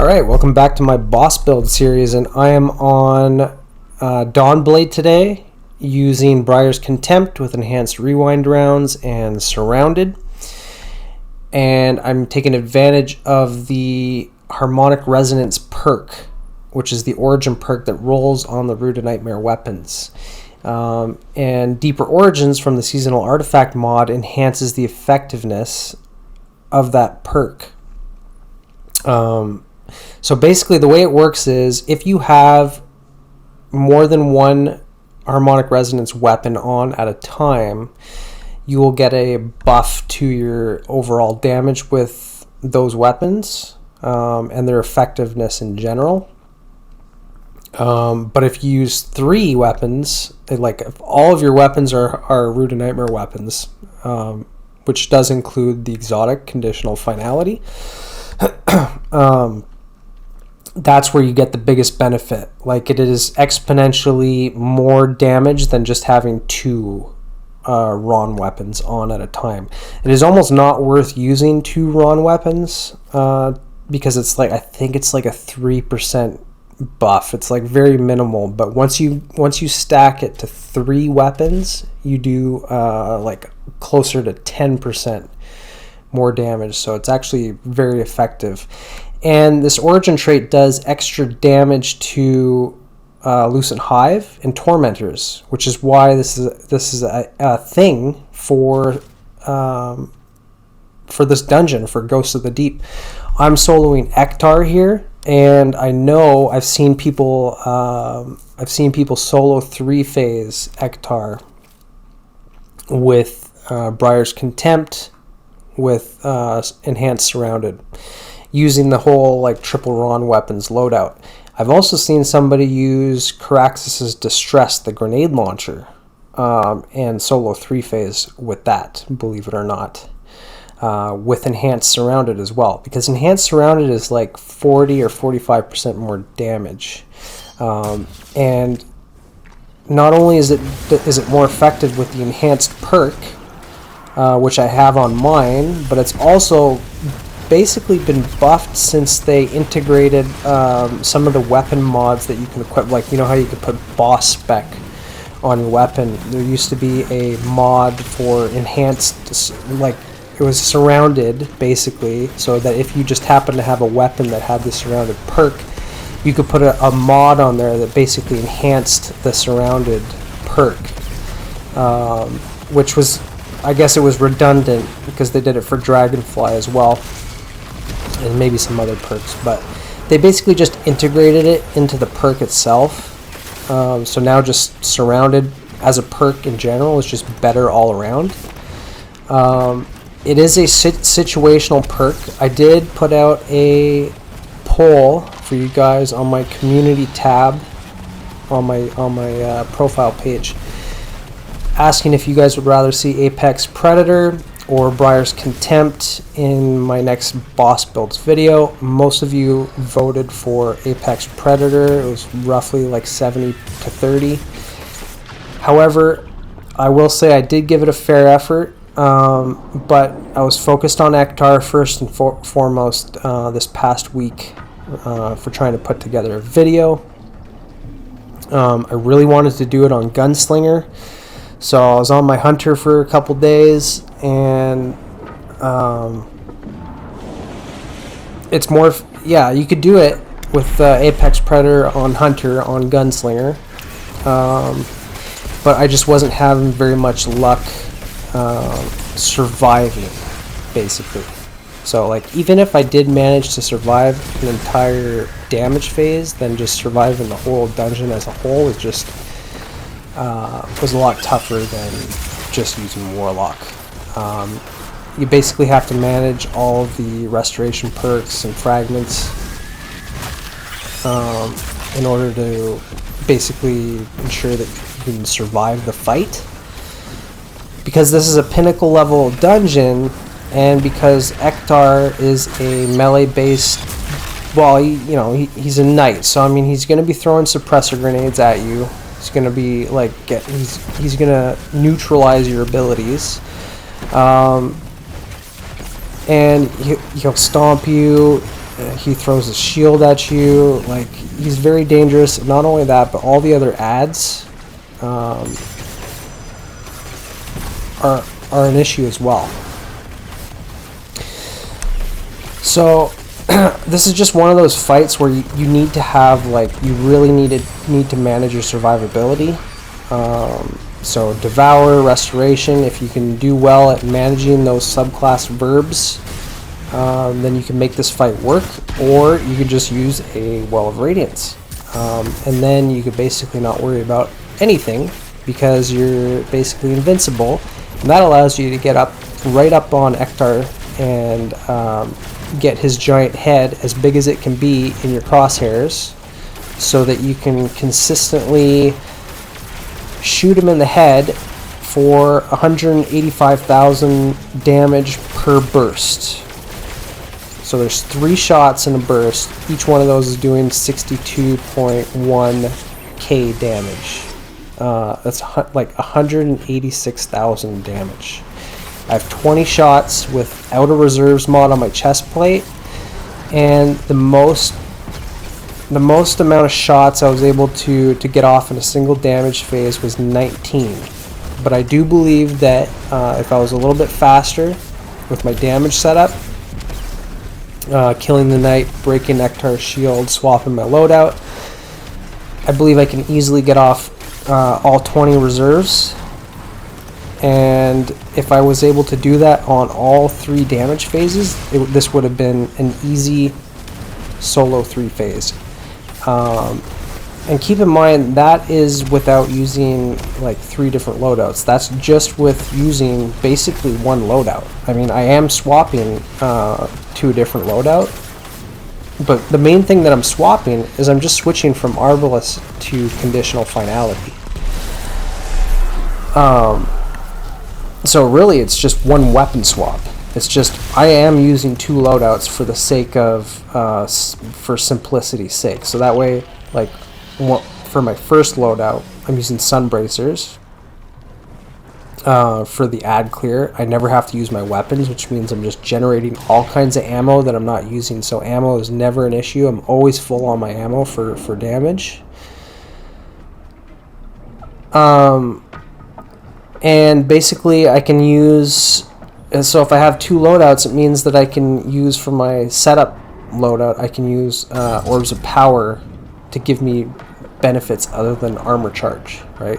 Alright, welcome back to my boss build series, and I am on Dawnblade today using Briar's Contempt with enhanced rewind rounds and surrounded. And I'm taking advantage of the Harmonic Resonance perk, which is the origin perk that rolls on the Root of Nightmare weapons. And Deeper Origins from the Seasonal Artifact mod enhances the effectiveness of that perk. So basically the way it works is if you have more than one Harmonic Resonance weapon on at a time, you will get a buff to your overall damage with those weapons and their effectiveness in general. But if you use 3 weapons, like if all of your weapons are Root of Nightmare weapons, which does include the exotic conditional finality, that's where you get the biggest benefit. Like, it is exponentially more damage than just having 2 Ron weapons on at a time. It is almost not worth using 2 Ron weapons because it's like, I think it's like a 3% buff. It's like very minimal, but once you stack it to 3 weapons, you do like closer to 10% more damage. So it's actually very effective. And this origin trait does extra damage to Lucent Hive and Tormentors, which is why this is a thing for this dungeon for Ghosts of the Deep. I'm soloing Ektar here, and I know I've seen people solo 3-phase Ektar with Briar's Contempt with enhanced surrounded, using the whole like triple Ron weapons loadout. I've also seen somebody use Caraxus's Distress, the grenade launcher, and solo 3-phase with that, believe it or not, with enhanced surrounded as well, because enhanced surrounded is like 40 or 45% more damage, and not only is it more effective with the enhanced perk, which I have on mine, but it's also basically been buffed since they integrated some of the weapon mods that you can equip. Like, you know how you could put boss spec on your weapon? There used to be a mod for enhanced, like, it was surrounded basically, so that if you just happen to have a weapon that had the surrounded perk, you could put a mod on there that basically enhanced the surrounded perk, which was, I guess it was redundant because they did it for Dragonfly as well, and maybe some other perks, but they basically just integrated it into the perk itself. So now just surrounded as a perk in general is just better all around. It is a situational perk. I did put out a poll for you guys on my community tab on my profile page, asking if you guys would rather see Apex Predator or Briar's Contempt in my next boss builds video. Most of you voted for Apex Predator. It was roughly like 70 to 30. However, I will say I did give it a fair effort, but I was focused on Ektar first and foremost this past week for trying to put together a video. I really wanted to do it on Gunslinger, so I was on my Hunter for a couple days, and it's more, yeah, you could do it with Apex Predator on Hunter on Gunslinger, but I just wasn't having very much luck surviving, basically. So, like, even if I did manage to survive an entire damage phase, then just surviving the whole dungeon as a whole is just was a lot tougher than just using Warlock. You basically have to manage all of the restoration perks and fragments in order to basically ensure that you can survive the fight. Because this is a pinnacle level dungeon, and because Ektar is a melee based, well, he's a knight, so I mean he's going to be throwing suppressor grenades at you. He's going to be like, he's going to neutralize your abilities, and he'll stomp you, He throws a shield at you. Like, he's very dangerous. Not only that, but all the other ads are an issue as well. So this is just one of those fights where you need to have, like, you really need to manage your survivability. So Devour, Restoration, if you can do well at managing those subclass verbs, then you can make this fight work, or you could just use a Well of Radiance. And then you could basically not worry about anything because you're basically invincible, and that allows you to get up right up on Ektar and get his giant head as big as it can be in your crosshairs, so that you can consistently shoot him in the head for 185,000 damage per burst. So there's 3 shots in a burst. Each one of those is doing 62.1k damage. That's like 186,000 damage. I have 20 shots without a reserves mod on my chest plate, and the most amount of shots I was able to get off in a single damage phase was 19. But I do believe that if I was a little bit faster with my damage setup, killing the knight, breaking Ektar's shield, swapping my loadout, I believe I can easily get off all 20 reserves. And if I was able to do that on all 3 damage phases, this would have been an easy solo 3 phase. And keep in mind, that is without using like 3 different loadouts. That's just with using basically 1 loadout. I mean, I am swapping to a different loadout, but the main thing that I'm swapping is I'm just switching from Arbalest to Conditional Finality. So really it's just 1 weapon swap. It's just, I am using 2 loadouts for the sake of, for simplicity's sake. So that way, like, for my first loadout, I'm using Sunbracers. For the ad clear, I never have to use my weapons, which means I'm just generating all kinds of ammo that I'm not using. So ammo is never an issue. I'm always full on my ammo for damage. And basically I can use, and so if I have 2 loadouts, it means that I can use for my setup loadout, I can use Orbs of Power to give me benefits other than armor charge, right?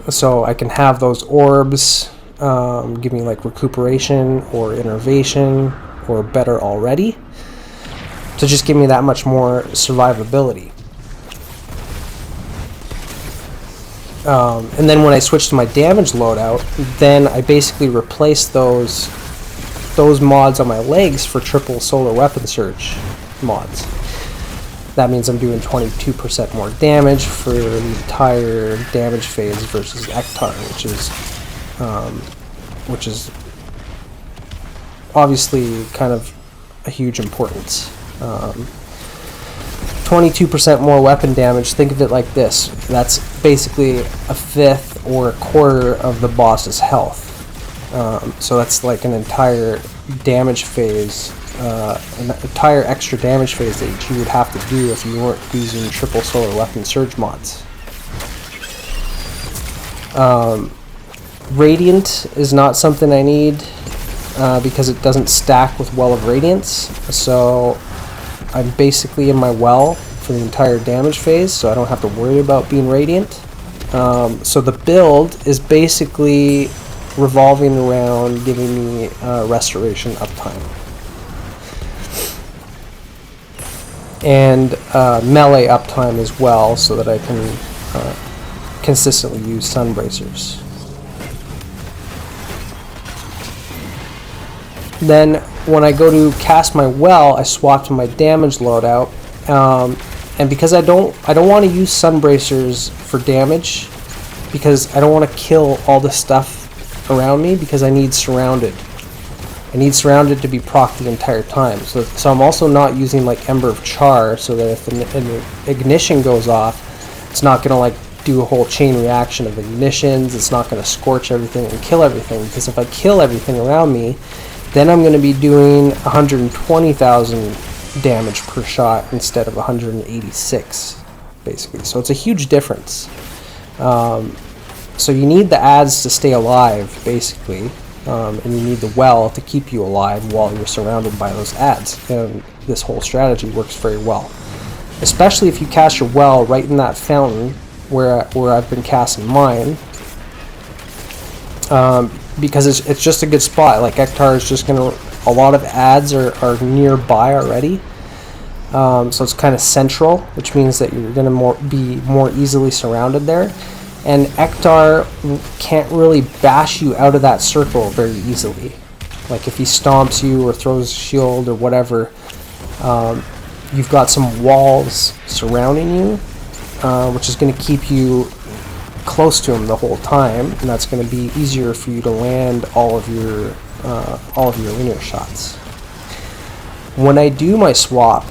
So I can have those orbs give me like recuperation or innervation or better already to just give me that much more survivability. And then when I switch to my damage loadout, then I basically replace those mods on my legs for triple solar weapon surge mods. That means I'm doing 22% more damage for the entire damage phase versus Ektar, which is obviously kind of a huge importance. 22% more weapon damage. Think of it like this: that's basically a fifth or a quarter of the boss's health. So that's like an entire damage phase, an entire extra damage phase that you would have to do if you weren't using triple solar weapon surge mods. Radiant is not something I need because it doesn't stack with Well of Radiance. So I'm basically in my well for the entire damage phase, so I don't have to worry about being radiant. So the build is basically revolving around giving me restoration uptime and melee uptime as well, so that I can consistently use Sunbracers. Then when I go to cast my well, I swap to my damage loadout, and because I don't want to use Sunbracers for damage, because I don't want to kill all the stuff around me, because I need surrounded. I need surrounded to be procced the entire time. So I'm also not using like Ember of Char, so that if the ignition goes off, it's not gonna like do a whole chain reaction of ignitions. It's not gonna scorch everything and kill everything, because if I kill everything around me, then I'm going to be doing 120,000 damage per shot instead of 186, basically. So it's a huge difference. So you need the ads to stay alive, basically, and you need the well to keep you alive while you're surrounded by those ads. And this whole strategy works very well, especially if you cast your well right in that fountain where I've been casting mine. Because it's just a good spot. Like, Ektar is just gonna, a lot of ads are nearby already, so it's kind of central, which means that you're gonna be more easily surrounded there, and Ektar can't really bash you out of that circle very easily. Like, if he stomps you or throws a shield or whatever, you've got some walls surrounding you, which is going to keep you close to him the whole time, and that's going to be easier for you to land all of your linear shots. When I do my swap,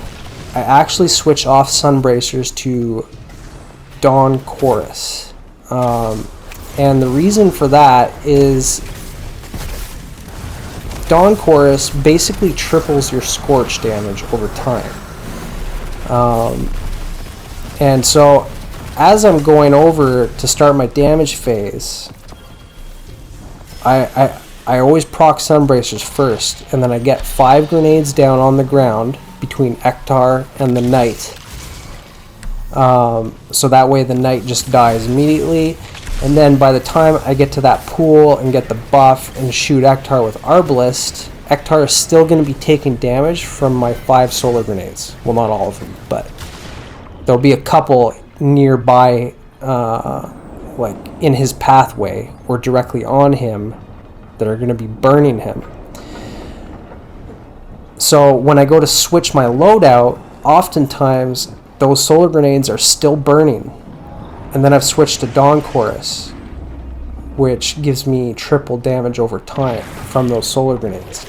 I actually switch off Sunbracers to Dawn Chorus, and the reason for that is Dawn Chorus basically triples your Scorch damage over time, and so as I'm going over to start my damage phase, I always proc Sunbracers first, and then I get 5 grenades down on the ground between Ektar and the Knight. So that way the Knight just dies immediately, and then by the time I get to that pool and get the buff and shoot Ektar with Arbalest, Ektar is still going to be taking damage from my 5 solar grenades. Well, not all of them, but there'll be a couple nearby, like in his pathway or directly on him, that are going to be burning him. So when I go to switch my loadout, oftentimes those solar grenades are still burning, and then I've switched to Dawn Chorus, which gives me triple damage over time from those solar grenades.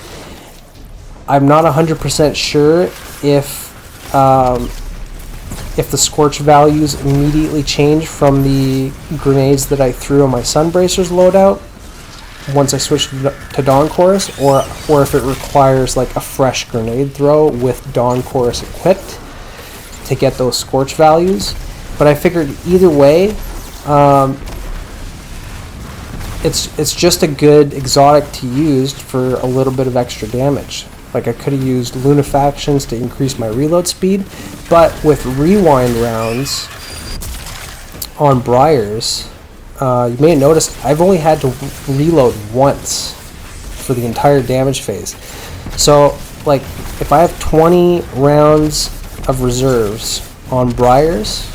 I'm not 100% sure if the Scorch values immediately change from the grenades that I threw on my Sunbracers loadout once I switch to Dawn Chorus, or if it requires like a fresh grenade throw with Dawn Chorus equipped to get those Scorch values. But I figured either way, it's just a good exotic to use for a little bit of extra damage. Like, I could have used Lunafactions to increase my reload speed, but with rewind rounds on Briars, you may have noticed I've only had to reload once for the entire damage phase. So, like, if I have 20 rounds of reserves on Briars,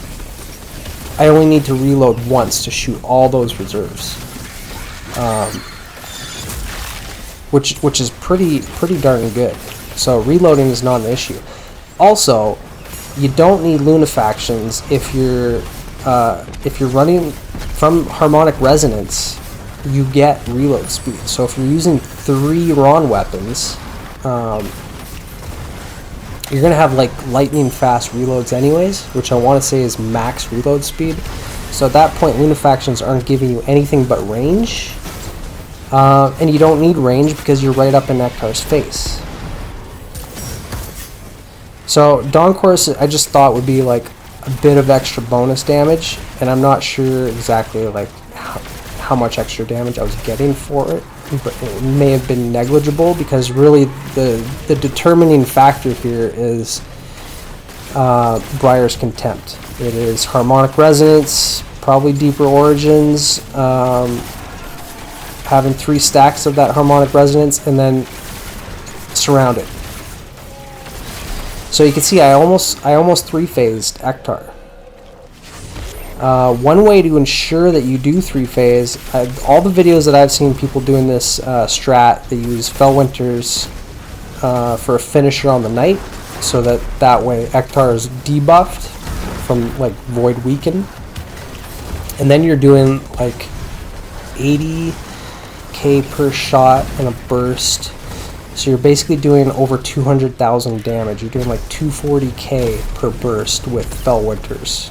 I only need to reload once to shoot all those reserves, which is pretty darn good. So reloading is not an issue. Also, you don't need Lunafactions if you're running from Harmonic Resonance. You get reload speed. So if you're using 3 Ron weapons, you're gonna have like lightning fast reloads anyways, which I want to say is max reload speed. So at that point, Lunafactions aren't giving you anything but range, and you don't need range because you're right up in Ektar's face. So Dawn Chorus, I just thought would be like a bit of extra bonus damage, and I'm not sure exactly like how much extra damage I was getting for it, but it may have been negligible, because really the determining factor here is Briar's Contempt. It is Harmonic Resonance, probably Deeper Origins, having 3 stacks of that Harmonic Resonance, and then Surrounded. So you can see I almost 3-phased Ektar. One way to ensure that you do 3-phase, all the videos that I've seen people doing this strat, they use Felwinters for a finisher on the Knight, so that way Ektar is debuffed from like Void Weaken, and then you're doing like 80k per shot in a burst. So you're basically doing over 200,000 damage. You're doing like 240k per burst with Felwinters,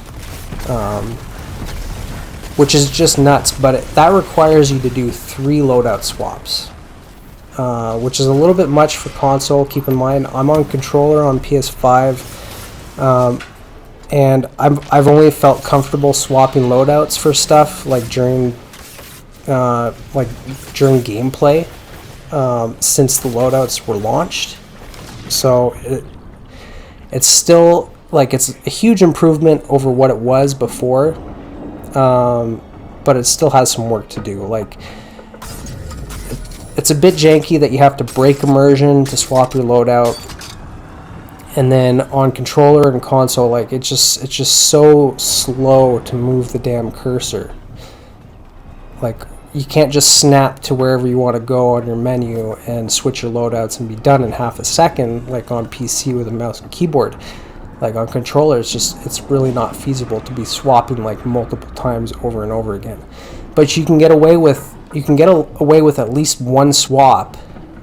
which is just nuts. But that requires you to do 3 loadout swaps. which is a little bit much for console. Keep in mind, I'm on controller on PS5, and I've only felt comfortable swapping loadouts for stuff like during gameplay since the loadouts were launched. So it's still like it's a huge improvement over what it was before, but it still has some work to do. Like, it's a bit janky that you have to break immersion to swap your loadout, and then on controller and console, like it's just so slow to move the damn cursor. Like, you can't just snap to wherever you want to go on your menu and switch your loadouts and be done in half a second, like on PC with a mouse and keyboard. Like on controller, it's really not feasible to be swapping like multiple times over and over again. But you can get away with at least one swap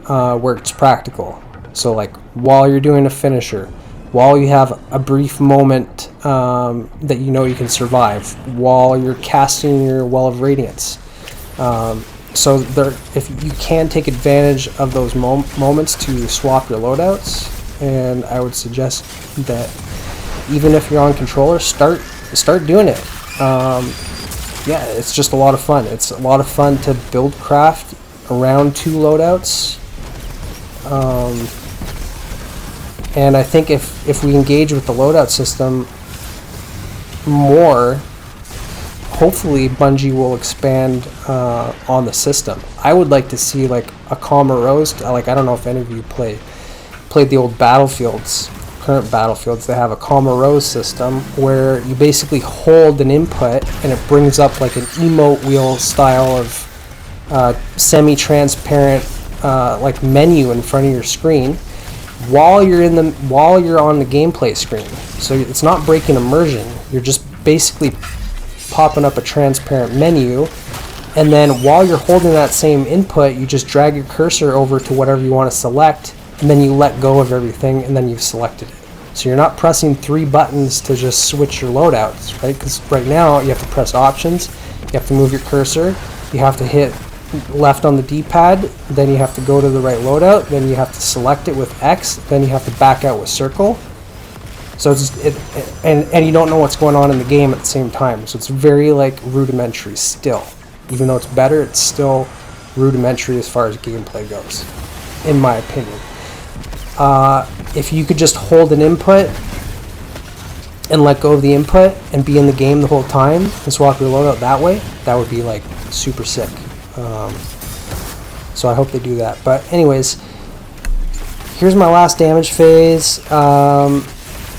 where it's practical. So like while you're doing a finisher, while you have a brief moment that you know you can survive, while you're casting your Well of Radiance. So if you can take advantage of those moments to swap your loadouts, and I would suggest that even if you're on controller, start doing it. Yeah, it's just a lot of fun. It's a lot of fun to build craft around 2 loadouts. And I think if we engage with the loadout system more, hopefully Bungie will expand on the system. I would like to see like a calmer roast. Like, I don't know if any of you played the old Battlefields, current Battlefields. They have a calmer rose system where you basically hold an input and it brings up like an emote wheel style of semi-transparent like menu in front of your screen while you're on the gameplay screen. So it's not breaking immersion. You're just basically popping up a transparent menu, and then while you're holding that same input, you just drag your cursor over to whatever you want to select, and then you let go of everything, and then you've selected it. So you're not pressing 3 buttons to just switch your loadouts, right? Because right now you have to press options, you have to move your cursor, you have to hit left on the D-pad, then you have to go to the right loadout, then you have to select it with X, then you have to back out with circle. So and you don't know what's going on in the game at the same time. So it's very like rudimentary still. Even though it's better, it's still rudimentary as far as gameplay goes, in my opinion. If you could just hold an input and let go of the input and be in the game the whole time and swap your loadout that way, that would be like super sick. So I hope they do that. But anyways, here's my last damage phase.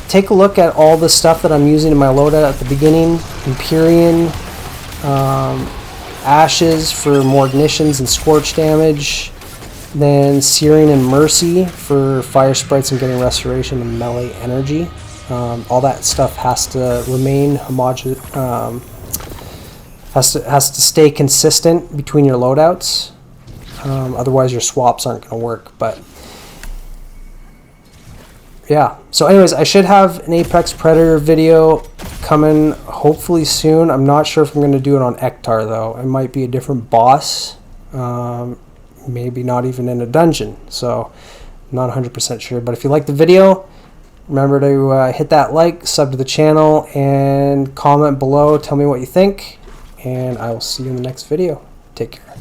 Take a look at all the stuff that I'm using in my loadout at the beginning. Empyrean, Ashes for more ignitions and scorch damage. Then Searing and Mercy for fire sprites and getting restoration and melee energy. All that stuff has to remain homogeneous. Has to stay consistent between your loadouts. Otherwise your swaps aren't going to work. But yeah, so anyways, I should have an Apex Predator video coming hopefully soon. I'm not sure if I'm going to do it on Ektar though. It might be a different boss, maybe not even in a dungeon, so I'm not 100% sure. But if you like the video, remember to hit that like, sub to the channel, and comment below, tell me what you think, and I will see you in the next video. Take care.